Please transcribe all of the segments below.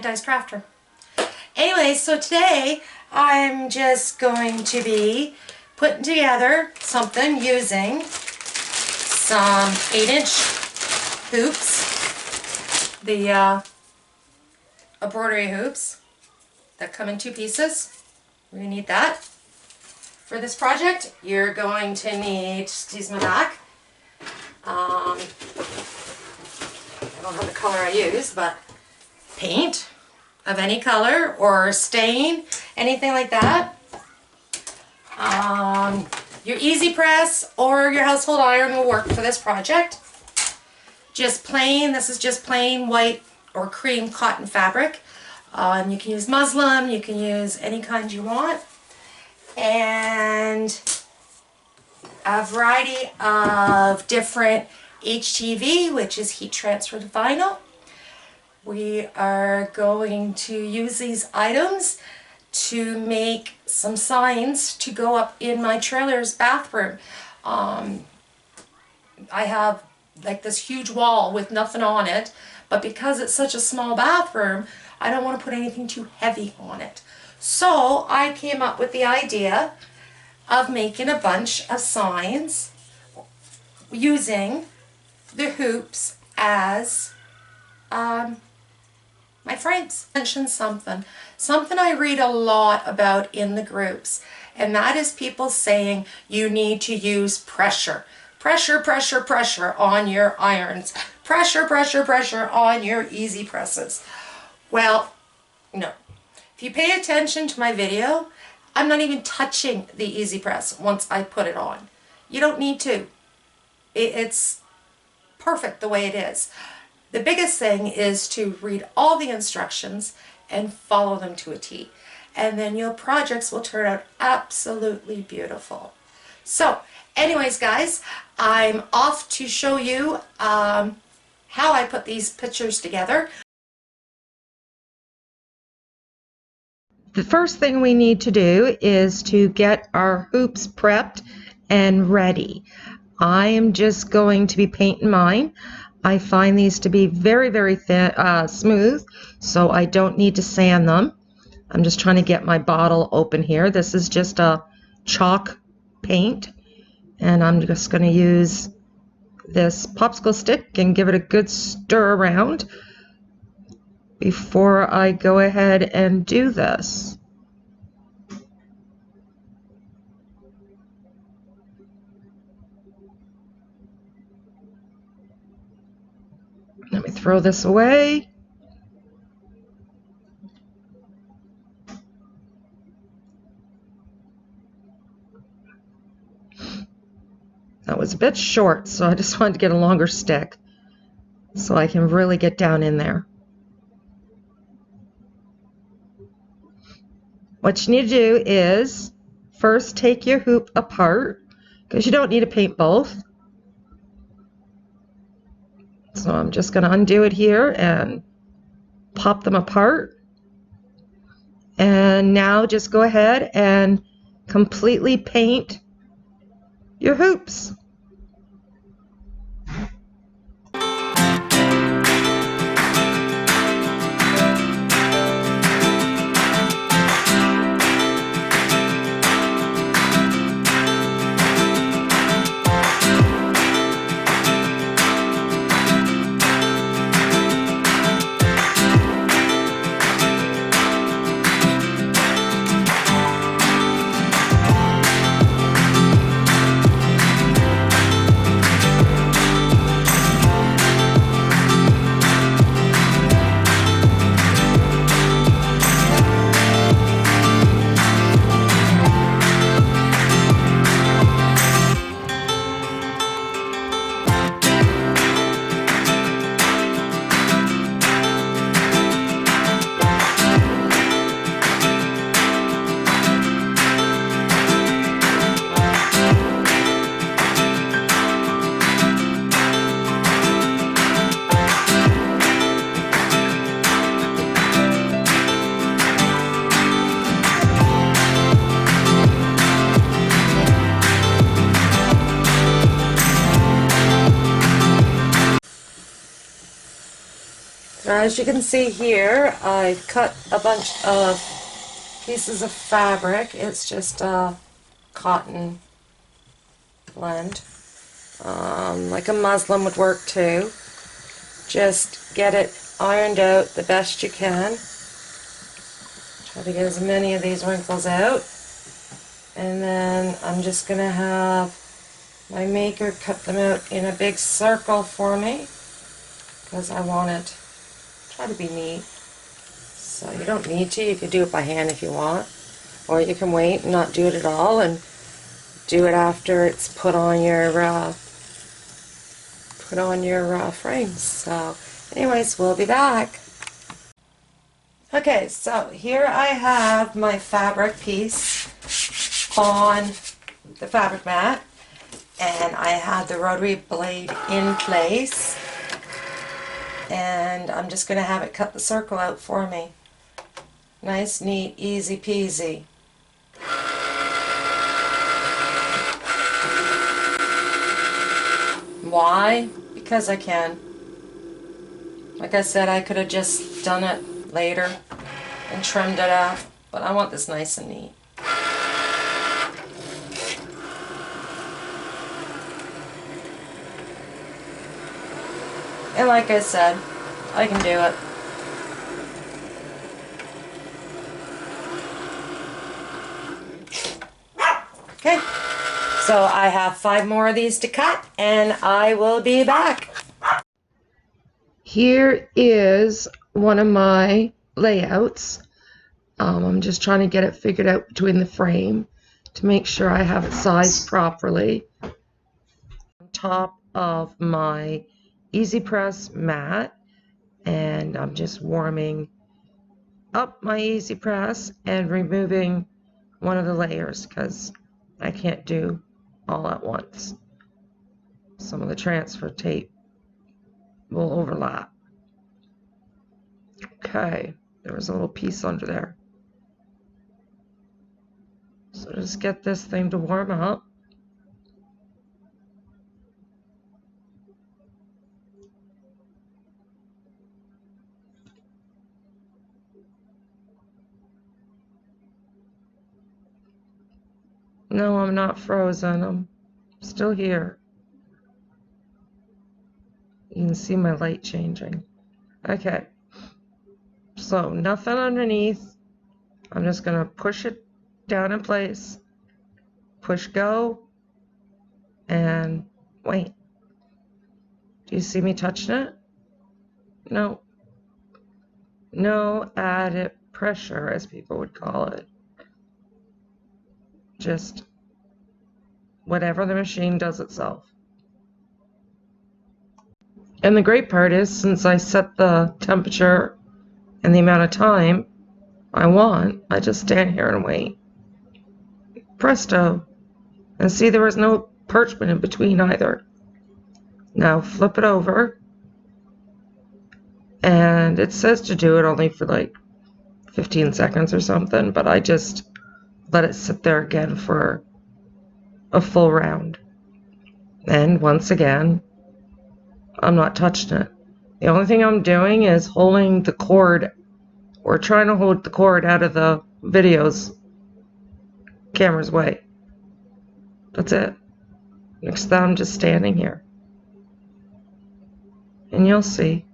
AuntDi's Crafter. Anyway, so today I'm just going to be putting together something using some 8-inch hoops, the embroidery hoops that come in 2 pieces. We're going to need that. For this project, you're going to need, excuse my back, I don't have the color I use, but paint of any color or stain, anything like that. Your easy press or your household iron will work for this project. Just plain, this is just plain white or cream cotton fabric. You can use muslin, you can use any kind you want. And a variety of different HTV, which is heat transfer to vinyl. We are going to use these items to make some signs to go up in my trailer's bathroom. I have like this huge wall with nothing on it, but because it's such a small bathroom, I don't want to put anything too heavy on it. So I came up with the idea of making a bunch of signs using the hoops as my frames. Mention something I read a lot about in the groups, and that is people saying you need to use pressure. Pressure, pressure, pressure on your irons. Pressure, pressure, pressure on your easy presses. Well, no. If you pay attention to my video, I'm not even touching the easy press once I put it on. You don't need to. It's perfect the way it is. The biggest thing is to read all the instructions and follow them to a T. And then your projects will turn out absolutely beautiful. So, anyways guys, I'm off to show you how I put these pictures together. The first thing we need to do is to get our hoops prepped and ready. I am just going to be painting mine. I find these to be very, very thin, smooth, so I don't need to sand them. I'm just trying to get my bottle open here. This is just a chalk paint, and I'm just going to use this popsicle stick and give it a good stir around before I go ahead and do this. Let me throw this away. That was a bit short, so I just wanted to get a longer stick so I can really get down in there. What you need to do is first take your hoop apart, because you don't need to paint both. So I'm just going to undo it here and pop them apart. And now just go ahead and completely paint your hoops. So as you can see here, I've cut a bunch of pieces of fabric. It's just a cotton blend. Like a muslin would work too. Just get it ironed out the best you can. Try to get as many of these wrinkles out. And then I'm just going to have my maker cut them out in a big circle for me, because I want it try to be neat. So you don't need to. You can do it by hand if you want, or you can wait and not do it at all and do it after it's put on your frames. So anyways, we'll be back. Okay, so here I have my fabric piece on the fabric mat, and I have the rotary blade in place, and I'm just going to have it cut the circle out for me. Nice, neat, easy peasy. Why? Because I can. Like I said, I could have just done it later and trimmed it up, but I want this nice and neat. And like I said, I can do it. Okay, so I have 5 more of these to cut, and I will be back. Here is one of my layouts. I'm just trying to get it figured out between the frame to make sure I have it sized properly. On top of my Easy Press mat, and I'm just warming up my Easy Press and removing one of the layers because I can't do all at once. Some of the transfer tape will overlap. Okay, there was a little piece under there. So just get this thing to warm up. No, I'm not frozen. I'm still here. You can see my light changing. Okay. So nothing underneath. I'm just going to push it down in place. Push go. And wait. Do you see me touching it? No. No added pressure, as people would call it. Just whatever the machine does itself. And the great part is, since I set the temperature and the amount of time I want, I just stand here and wait. Presto. And see, there was no parchment in between either. Now flip it over. And it says to do it only for like 15 seconds or something, but I just let it sit there again for a full round. And once again, I'm not touching it. The only thing I'm doing is holding the cord, or trying to hold the cord out of the camera's way. That's it. Next to that, I'm just standing here. And you'll see.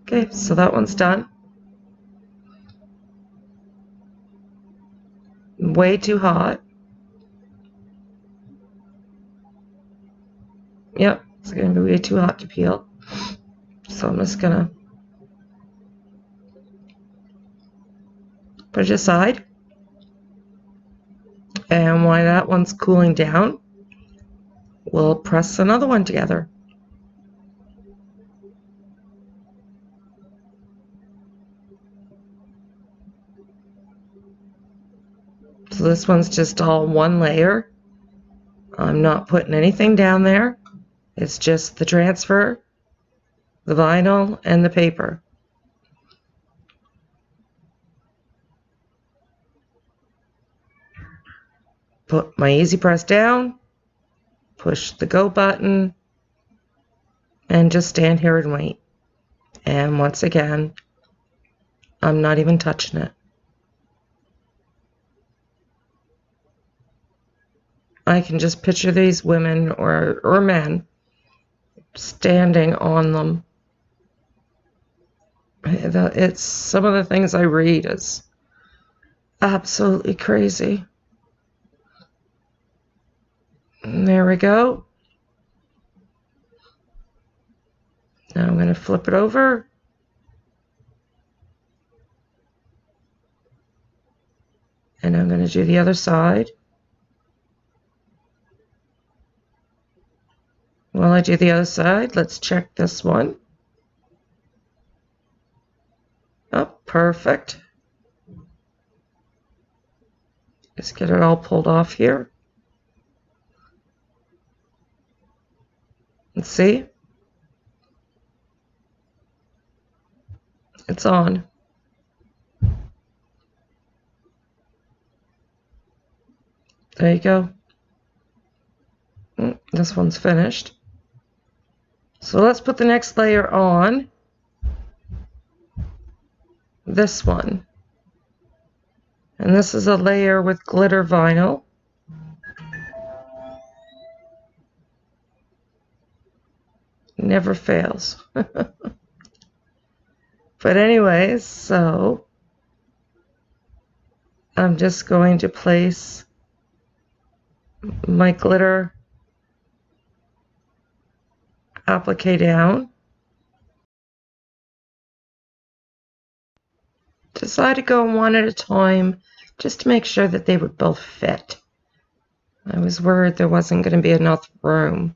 Okay, so that one's done. Way too hot. Yep, it's going to be way too hot to peel. So I'm just going to put it aside. And while that one's cooling down, we'll press another one together. So this one's just all one layer. I'm not putting anything down there. It's just the transfer, the vinyl, and the paper. Put my Easy Press down, push the go button, and just stand here and wait. And once again, I'm not even touching it. I can just picture these women or men standing on them. It's some of the things I read is absolutely crazy. And there we go. Now I'm going to flip it over. And I'm going to do the other side. While I do the other side, let's check this one. Oh, perfect. Let's get it all pulled off here. Let's see. It's on. There you go. This one's finished. So let's put the next layer on. This one. And this is a layer with glitter vinyl. Never fails. But anyways, so I'm just going to place my glitter applique down. Decide to go one at a time just to make sure that they would both fit. I was worried there wasn't going to be enough room.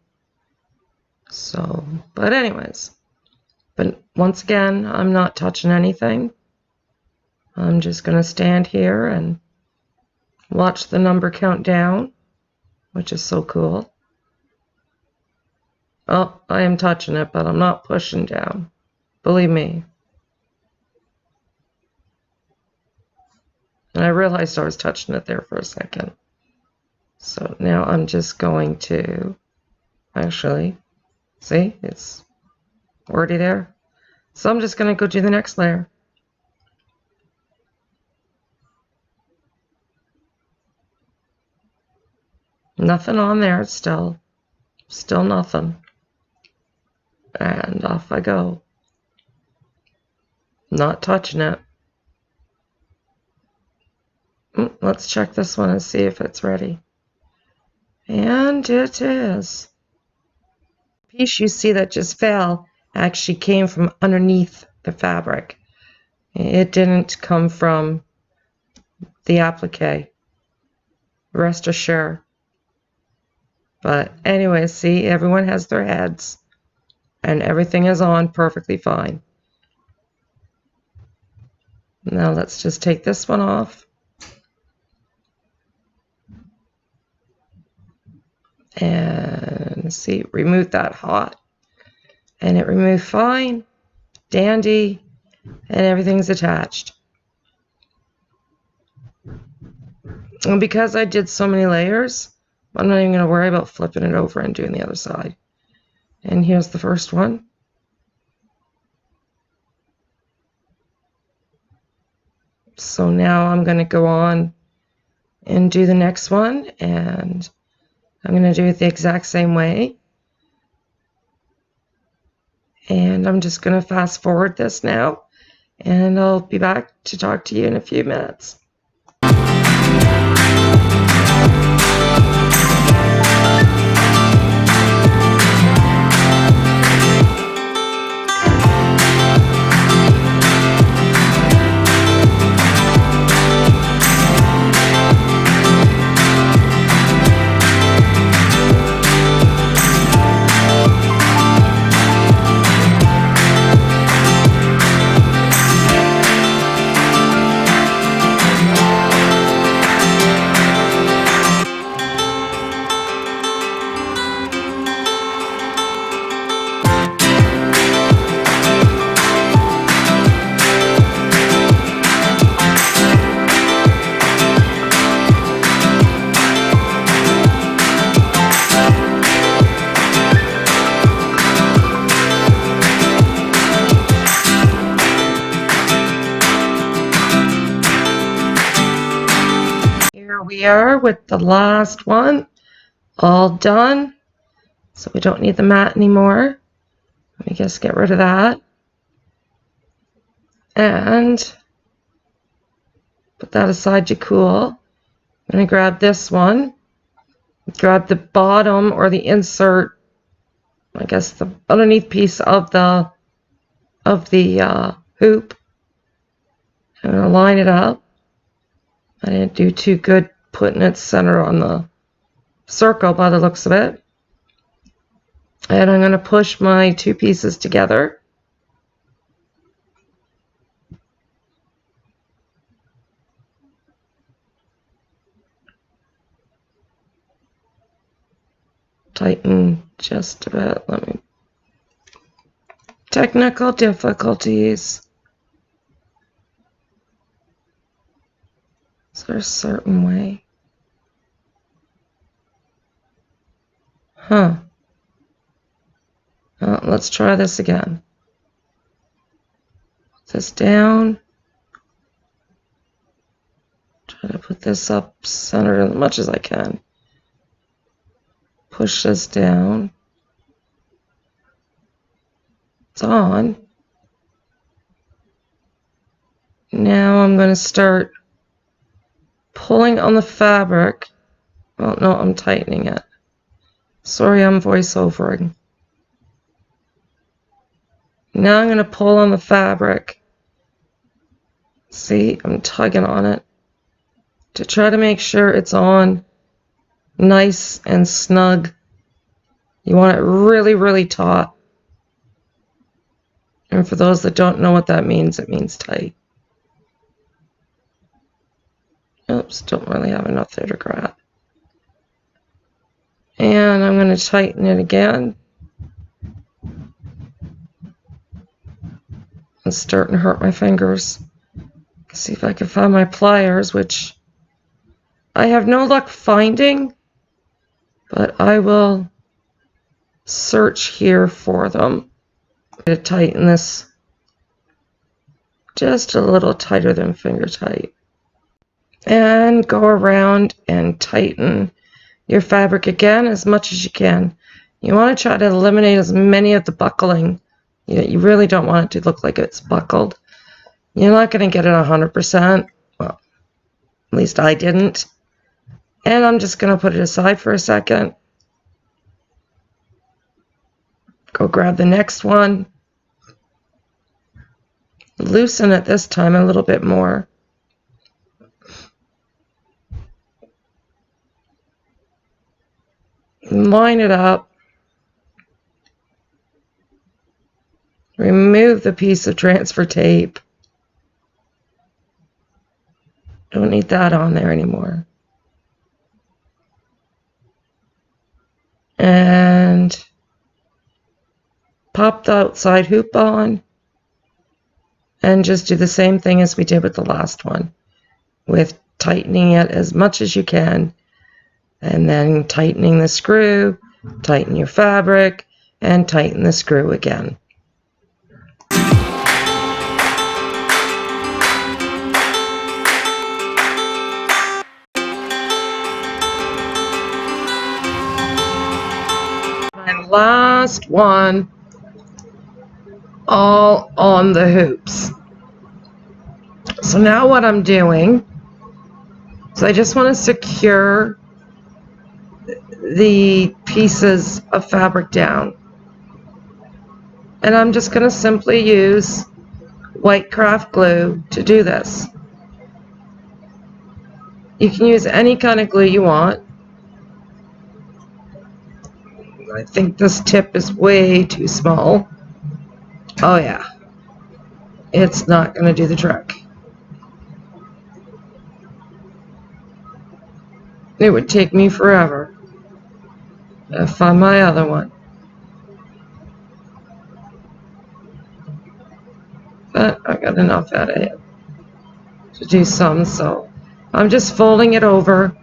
So, but anyways. But once again, I'm not touching anything. I'm just going to stand here and watch the number count down, which is so cool. Oh, I am touching it, but I'm not pushing down. Believe me. And I realized I was touching it there for a second. So now I'm just going to actually, see, it's already there. So I'm just going to go do the next layer. Nothing on there, still nothing. And off I go. Not touching it. Let's check this one and see if it's ready. And it is. The piece you see that just fell actually came from underneath the fabric. It didn't come from the applique. Rest assured. But anyway, see, everyone has their heads. And everything is on perfectly fine. Now let's just take this one off. And see, remove that hot. And it removed fine, dandy, and everything's attached. And because I did so many layers, I'm not even going to worry about flipping it over and doing the other side. And here's the first one. So now I'm going to go on and do the next one, and I'm going to do it the exact same way. And I'm just going to fast forward this now, and I'll be back to talk to you in a few minutes. Here we are with the last one, all done. So we don't need the mat anymore. Let me just get rid of that. And put that aside to cool. I'm going to grab this one. Grab the bottom or the insert, I guess the underneath piece of the hoop. I'm going to line it up. I didn't do too good putting it center on the circle by the looks of it. And I'm going to push my two pieces together. Tighten just a bit. Let me. Technical difficulties. Is there a certain way? Huh. Let's try this again. Put this down. Try to put this up centered as much as I can. Push this down. It's on. Now I'm going to start pulling on the fabric. Oh no, I'm tightening it. Sorry, I'm voiceovering. Now I'm going to pull on the fabric. See, I'm tugging on it to try to make sure it's on nice and snug. You want it really, really taut. And for those that don't know what that means, it means tight. Oops, don't really have enough there to grab. And I'm going to tighten it again. It's starting to hurt my fingers. See if I can find my pliers, which I have no luck finding, but I will search here for them. I'm going to tighten this just a little tighter than finger tight. And go around and tighten your fabric again as much as you can. You want to try to eliminate as many of the buckling. You really don't want it to look like it's buckled. You're not going to get it 100%. Well, at least I didn't. And I'm just going to put it aside for a second. Go grab the next one. Loosen it this time a little bit more. Line it up. Remove the piece of transfer tape. Don't need that on there anymore. And pop the outside hoop on. And just do the same thing as we did with the last one, with tightening it as much as you can. And then tightening the screw, tighten your fabric, and tighten the screw again. My last one, all on the hoops. So now what I'm doing is I just want to secure the pieces of fabric down. And I'm just going to simply use white craft glue to do this. You can use any kind of glue you want. I think this tip is way too small. Oh yeah, it's not going to do the trick. It would take me forever to find my other one. But I got enough out of it to do some, so I'm just folding it over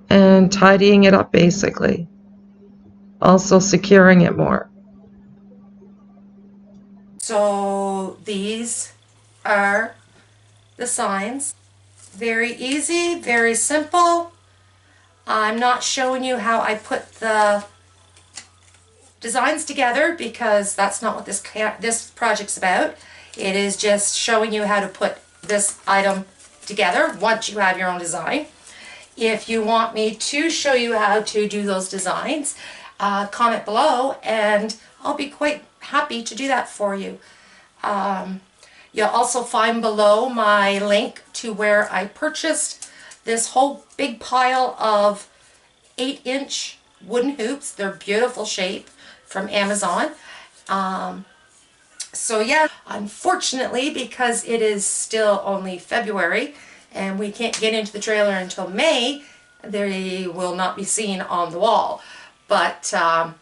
and tidying it up basically. Also securing it more. So these are the signs. Very easy, very simple. I'm not showing you how I put the designs together because that's not what this project's about. It is just showing you how to put this item together once you have your own design. If you want me to show you how to do those designs, comment below and I'll be quite happy to do that for you. You'll also find below my link to where I purchased this whole big pile of 8-inch wooden hoops. They're beautiful shape from Amazon. So yeah, unfortunately, because it is still only February and we can't get into the trailer until May, they will not be seen on the wall. But I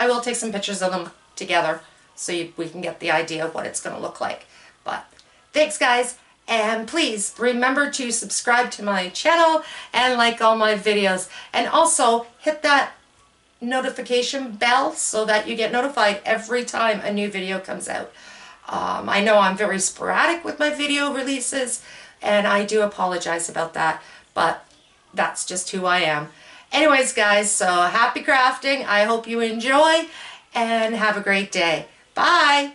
will take some pictures of them together so we can get the idea of what it's going to look like. But thanks guys, and please remember to subscribe to my channel and like all my videos, and also hit that notification bell so that you get notified every time a new video comes out. I know I'm very sporadic with my video releases and I do apologize about that, but that's just who I am. Anyways guys, so happy crafting. I hope you enjoy and have a great day. Bye!